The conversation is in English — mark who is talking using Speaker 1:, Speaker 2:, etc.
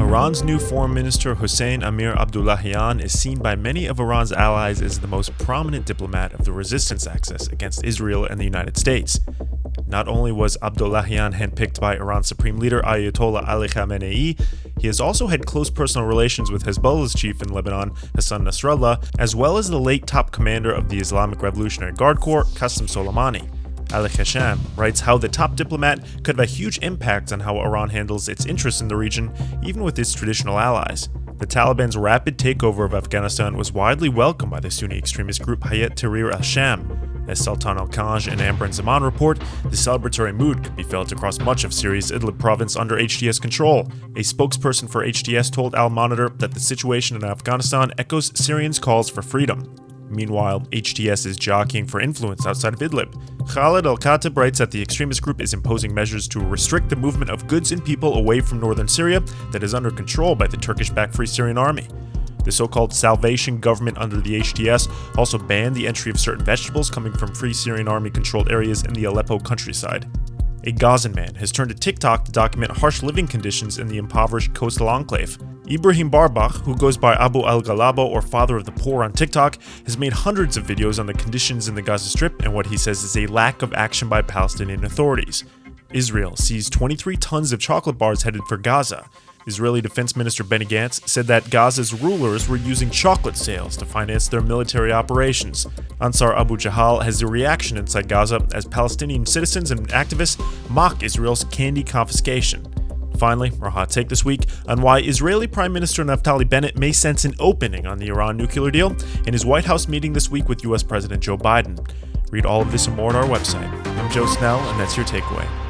Speaker 1: Iran's new Foreign Minister Hossein Amir Abdullahian is seen by many of Iran's allies as the most prominent diplomat of the resistance axis against Israel and the United States. Not only was Abdullahian handpicked by Iran's supreme leader Ayatollah Ali Khamenei, he has also had close personal relations with Hezbollah's chief in Lebanon, Hassan Nasrallah, as well as the late top commander of the Islamic Revolutionary Guard Corps, Qasem Soleimani. Ali Hasham writes how the top diplomat could have a huge impact on how Iran handles its interests in the region, even with its traditional allies. The Taliban's rapid takeover of Afghanistan was widely welcomed by the Sunni extremist group Hayat Tahrir al-Sham. As Sultan al-Kaj and Amber and Zaman report, the celebratory mood could be felt across much of Syria's Idlib province under HTS control. A spokesperson for HTS told Al Monitor that the situation in Afghanistan echoes Syrians' calls for freedom. Meanwhile, HTS is jockeying for influence outside of Idlib. Khalid al-Khatib writes that the extremist group is imposing measures to restrict the movement of goods and people away from northern Syria that is under control by the Turkish-backed Free Syrian Army. The so-called Salvation Government under the HTS also banned the entry of certain vegetables coming from Free Syrian Army-controlled areas in the Aleppo countryside. A Gazan man has turned to TikTok to document harsh living conditions in the impoverished coastal enclave. Ibrahim Barbakh, who goes by Abu al-Ghalaba or Father of the Poor on TikTok, has made hundreds of videos on the conditions in the Gaza Strip and what he says is a lack of action by Palestinian authorities. Israel seized 23 tons of chocolate bars headed for Gaza. Israeli Defense Minister Benny Gantz said that Gaza's rulers were using chocolate sales to finance their military operations. Ansar Abu Jahal has a reaction inside Gaza as Palestinian citizens and activists mock Israel's candy confiscation. Finally, our hot take this week on why Israeli Prime Minister Naftali Bennett may sense an opening on the Iran nuclear deal in his White House meeting this week with US President Joe Biden. Read all of this and more at our website. I'm Joe Snell, and that's your takeaway.